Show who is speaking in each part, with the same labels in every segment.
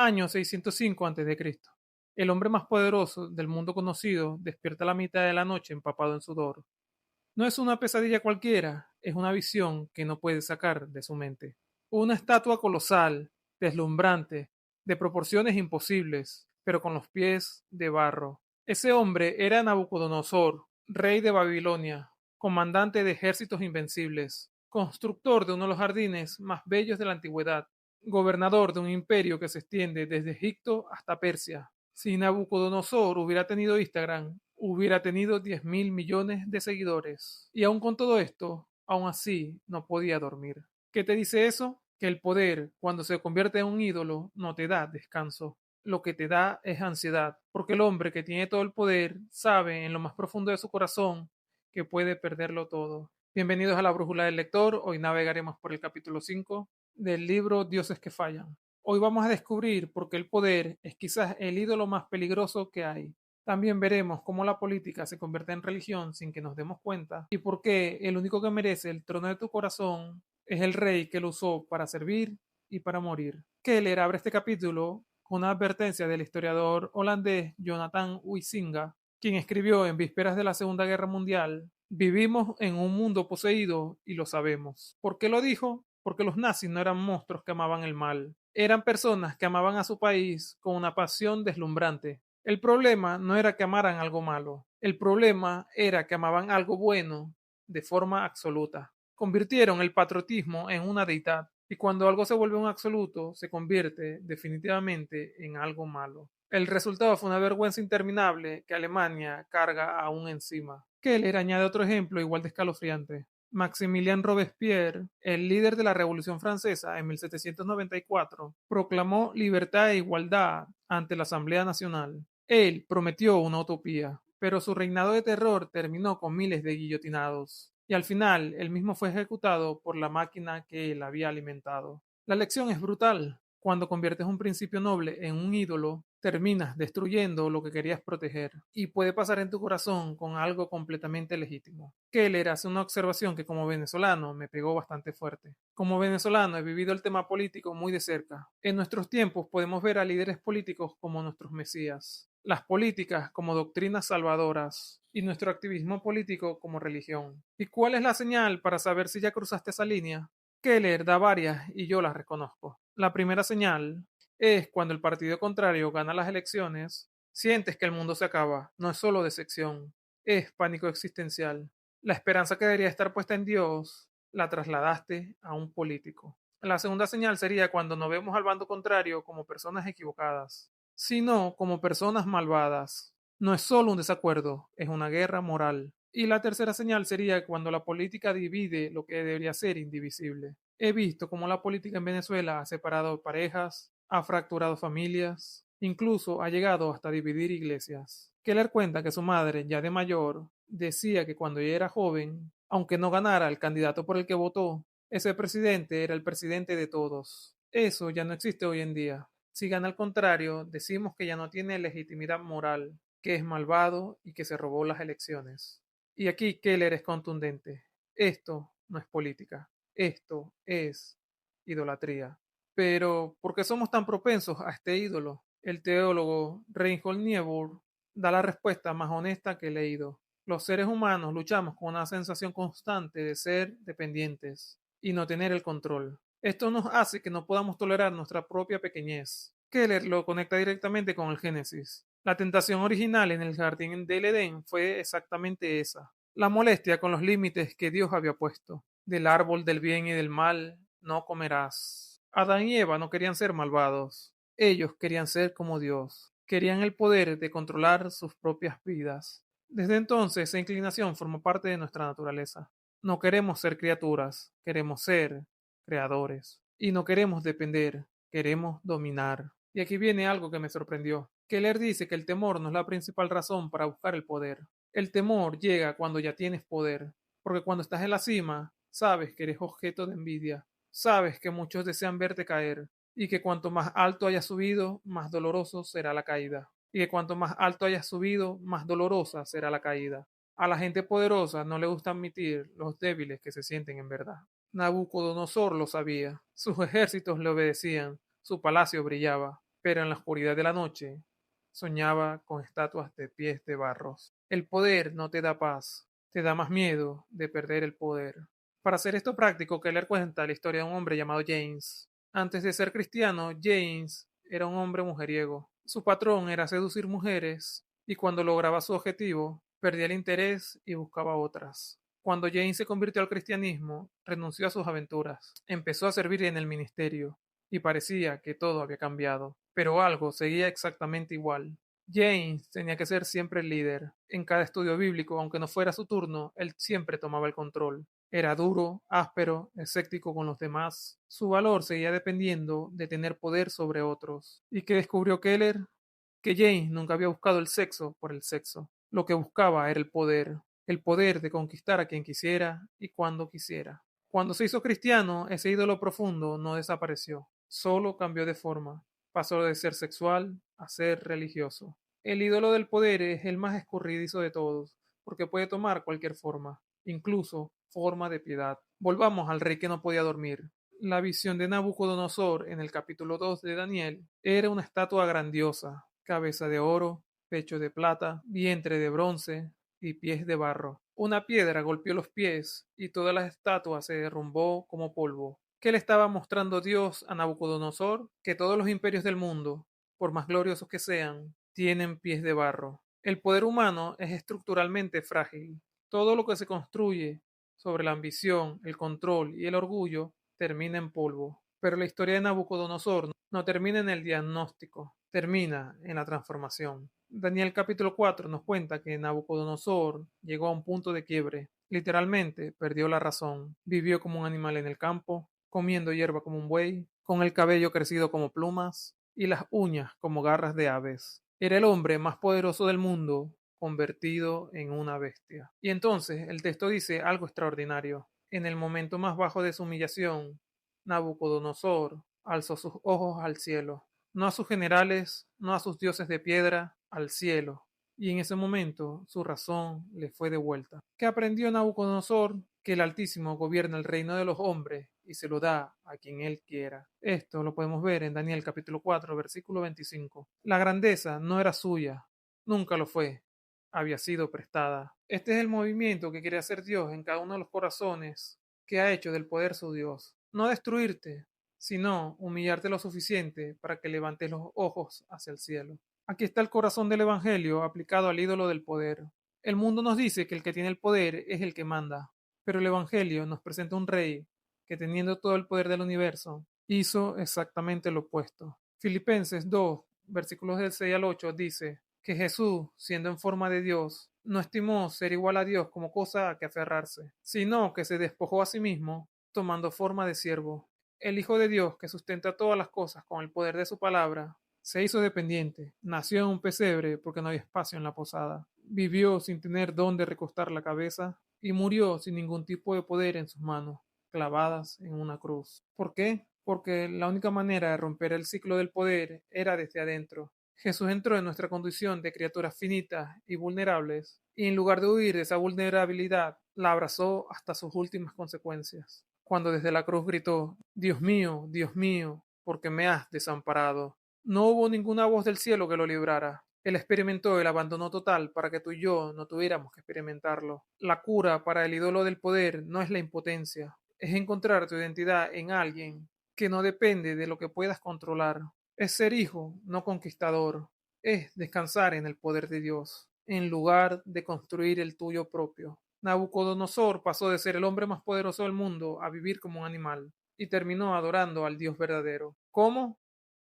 Speaker 1: Año 605 a.C. El hombre más poderoso del mundo conocido despierta a la mitad de la noche empapado en sudor. No es una pesadilla cualquiera, es una visión que no puede sacar de su mente. Una estatua colosal, deslumbrante, de proporciones imposibles, pero con los pies de barro. Ese hombre era Nabucodonosor, rey de Babilonia, comandante de ejércitos invencibles, constructor de uno de los jardines más bellos de la antigüedad, gobernador de un imperio que se extiende desde Egipto hasta Persia. Si Nabucodonosor hubiera tenido Instagram, hubiera tenido 10.000 millones de seguidores. Y aún con todo esto, aún así no podía dormir. ¿Qué te dice eso? Que el poder, cuando se convierte en un ídolo, no te da descanso. Lo que te da es ansiedad, porque el hombre que tiene todo el poder sabe en lo más profundo de su corazón que puede perderlo todo. Bienvenidos a la Brújula del Lector. Hoy navegaremos por el capítulo 5 del libro Dioses que fallan. Hoy vamos a descubrir por qué el poder es quizás el ídolo más peligroso que hay. También veremos cómo la política se convierte en religión sin que nos demos cuenta y por qué el único que merece el trono de tu corazón es el rey que lo usó para servir y para morir. Keller abre este capítulo con una advertencia del historiador holandés Jonathan Huizinga, quien escribió en vísperas de la Segunda Guerra Mundial: vivimos en un mundo poseído y lo sabemos. ¿Por qué lo dijo? Porque los nazis no eran monstruos que amaban el mal, eran personas que amaban a su país con una pasión deslumbrante. El problema no era que amaran algo malo, el problema era que amaban algo bueno de forma absoluta. Convirtieron el patriotismo en una deidad, y cuando algo se vuelve un absoluto, se convierte definitivamente en algo malo. El resultado fue una vergüenza interminable que Alemania carga aún encima. Keller añade otro ejemplo igual de escalofriante. Maximilien Robespierre, el líder de la Revolución Francesa en 1794, proclamó libertad e igualdad ante la Asamblea Nacional. Él prometió una utopía, pero su reinado de terror terminó con miles de guillotinados, y al final él mismo fue ejecutado por la máquina que él había alimentado. La lección es brutal. Cuando conviertes un principio noble en un ídolo, terminas destruyendo lo que querías proteger, y puede pasar en tu corazón con algo completamente legítimo. Keller hace una observación que como venezolano me pegó bastante fuerte. Como venezolano he vivido el tema político muy de cerca. En nuestros tiempos podemos ver a líderes políticos como nuestros mesías, las políticas como doctrinas salvadoras y nuestro activismo político como religión. ¿Y cuál es la señal para saber si ya cruzaste esa línea? Keller da varias y yo las reconozco. La primera señal es cuando el partido contrario gana las elecciones, sientes que el mundo se acaba. No es solo decepción, es pánico existencial. La esperanza que debería estar puesta en Dios la trasladaste a un político. La segunda señal sería cuando no vemos al bando contrario como personas equivocadas, sino como personas malvadas. No es solo un desacuerdo, es una guerra moral. Y la tercera señal sería cuando la política divide lo que debería ser indivisible. He visto cómo la política en Venezuela ha separado parejas, ha fracturado familias, incluso ha llegado hasta dividir iglesias. Keller cuenta que su madre, ya de mayor, decía que cuando ella era joven, aunque no ganara el candidato por el que votó, ese presidente era el presidente de todos. Eso ya no existe hoy en día. Si gana al contrario, decimos que ya no tiene legitimidad moral, que es malvado y que se robó las elecciones. Y aquí Keller es contundente. Esto no es política, esto es idolatría. Pero, ¿por qué somos tan propensos a este ídolo? El teólogo Reinhold Niebuhr da la respuesta más honesta que he leído. Los seres humanos luchamos con una sensación constante de ser dependientes y no tener el control. Esto nos hace que no podamos tolerar nuestra propia pequeñez. Keller lo conecta directamente con el Génesis. La tentación original en el jardín del Edén fue exactamente esa: la molestia con los límites que Dios había puesto. Del árbol del bien y del mal no comerás. Adán y Eva no querían ser malvados. Ellos querían ser como Dios. Querían el poder de controlar sus propias vidas. Desde entonces, esa inclinación formó parte de nuestra naturaleza. No queremos ser criaturas, queremos ser creadores. Y no queremos depender, queremos dominar. Y aquí viene algo que me sorprendió. Keller dice que el temor no es la principal razón para buscar el poder. El temor llega cuando ya tienes poder, porque cuando estás en la cima, sabes que eres objeto de envidia, sabes que muchos desean verte caer, y que cuanto más alto hayas subido, más doloroso será la caída, y que cuanto más alto hayas subido, más dolorosa será la caída. A la gente poderosa no le gusta admitir los débiles que se sienten en verdad. Nabucodonosor lo sabía, sus ejércitos le obedecían, su palacio brillaba, pero en la oscuridad de la noche soñaba con estatuas de pies de barros. El poder no te da paz, te da más miedo de perder el poder. Para hacer esto práctico, Keller cuenta la historia de un hombre llamado James. Antes de ser cristiano, James era un hombre mujeriego. Su patrón era seducir mujeres y cuando lograba su objetivo, perdía el interés y buscaba otras. Cuando James se convirtió al cristianismo, renunció a sus aventuras, empezó a servir en el ministerio y parecía que todo había cambiado, pero algo seguía exactamente igual. James tenía que ser siempre el líder. En cada estudio bíblico, aunque no fuera su turno, él siempre tomaba el control. Era duro, áspero, escéptico con los demás. Su valor seguía dependiendo de tener poder sobre otros. ¿Y qué descubrió Keller? Que James nunca había buscado el sexo por el sexo. Lo que buscaba era el poder de conquistar a quien quisiera y cuando quisiera. Cuando se hizo cristiano, ese ídolo profundo no desapareció, solo cambió de forma. Pasó de ser sexual a ser religioso. El ídolo del poder es el más escurridizo de todos, porque puede tomar cualquier forma, incluso forma de piedad. Volvamos al rey que no podía dormir. La visión de Nabucodonosor en el capítulo 2 de Daniel era una estatua grandiosa, cabeza de oro, pecho de plata, vientre de bronce y pies de barro. Una piedra golpeó los pies y toda la estatua se derrumbó como polvo. ¿Qué le estaba mostrando Dios a Nabucodonosor? Que todos los imperios del mundo, por más gloriosos que sean, tienen pies de barro. El poder humano es estructuralmente frágil. Todo lo que se construye sobre la ambición, el control y el orgullo termina en polvo. Pero la historia de Nabucodonosor no termina en el diagnóstico, termina en la transformación. Daniel capítulo 4 nos cuenta que Nabucodonosor llegó a un punto de quiebre. Literalmente perdió la razón. Vivió como un animal en el campo, comiendo hierba como un buey, con el cabello crecido como plumas y las uñas como garras de aves. Era el hombre más poderoso del mundo, convertido en una bestia. Y entonces el texto dice algo extraordinario. En el momento más bajo de su humillación, Nabucodonosor alzó sus ojos al cielo, no a sus generales, no a sus dioses de piedra, al cielo. Y en ese momento su razón le fue devuelta. ¿Qué aprendió Nabucodonosor? Que el Altísimo gobierna el reino de los hombres y se lo da a quien él quiera. Esto lo podemos ver en Daniel capítulo 4, versículo 25. La grandeza no era suya, nunca lo fue, había sido prestada. Este es el movimiento que quiere hacer Dios en cada uno de los corazones que ha hecho del poder su Dios. No destruirte, sino humillarte lo suficiente para que levantes los ojos hacia el cielo. Aquí está el corazón del Evangelio aplicado al ídolo del poder. El mundo nos dice que el que tiene el poder es el que manda, pero el Evangelio nos presenta un rey que teniendo todo el poder del universo, hizo exactamente lo opuesto. Filipenses 2, versículos del 6 al 8 dice que Jesús, siendo en forma de Dios, no estimó ser igual a Dios como cosa a que aferrarse, sino que se despojó a sí mismo, tomando forma de siervo. El Hijo de Dios, que sustenta todas las cosas con el poder de su palabra, se hizo dependiente, nació en un pesebre porque no había espacio en la posada, vivió sin tener dónde recostar la cabeza y murió sin ningún tipo de poder en sus manos, clavadas en una cruz. ¿Por qué? Porque la única manera de romper el ciclo del poder era desde adentro. Jesús entró en nuestra condición de criaturas finitas y vulnerables, y en lugar de huir de esa vulnerabilidad, la abrazó hasta sus últimas consecuencias. Cuando desde la cruz gritó, Dios mío, ¿por qué me has desamparado? No hubo ninguna voz del cielo que lo librara. Él experimentó el abandono total para que tú y yo no tuviéramos que experimentarlo. La cura para el ídolo del poder no es la impotencia, es encontrar tu identidad en alguien que no depende de lo que puedas controlar. Es ser hijo, no conquistador. Es descansar en el poder de Dios, en lugar de construir el tuyo propio. Nabucodonosor pasó de ser el hombre más poderoso del mundo a vivir como un animal, y terminó adorando al Dios verdadero. ¿Cómo?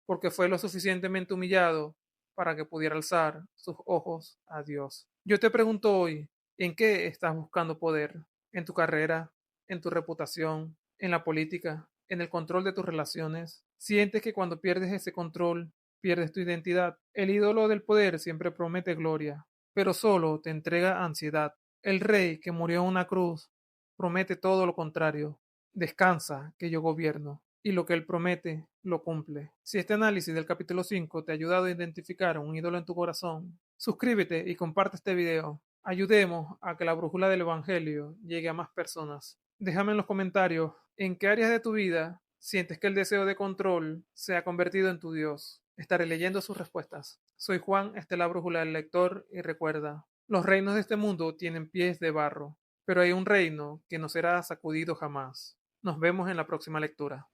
Speaker 1: Porque fue lo suficientemente humillado para que pudiera alzar sus ojos a Dios. Yo te pregunto hoy, ¿en qué estás buscando poder? ¿En tu carrera? ¿En tu reputación? ¿En la política? ¿En el control de tus relaciones? ¿Sientes que cuando pierdes ese control, pierdes tu identidad? El ídolo del poder siempre promete gloria, pero solo te entrega ansiedad. El rey que murió en una cruz promete todo lo contrario. Descansa, que yo gobierno, y lo que él promete, lo cumple. Si este análisis del capítulo 5 te ha ayudado a identificar un ídolo en tu corazón, suscríbete y comparte este video. Ayudemos a que la brújula del Evangelio llegue a más personas. Déjame en los comentarios en qué áreas de tu vida sientes que el deseo de control se ha convertido en tu Dios. Estaré leyendo sus respuestas. Soy Juan, la brújula del lector, y recuerda, los reinos de este mundo tienen pies de barro, pero hay un reino que no será sacudido jamás. Nos vemos en la próxima lectura.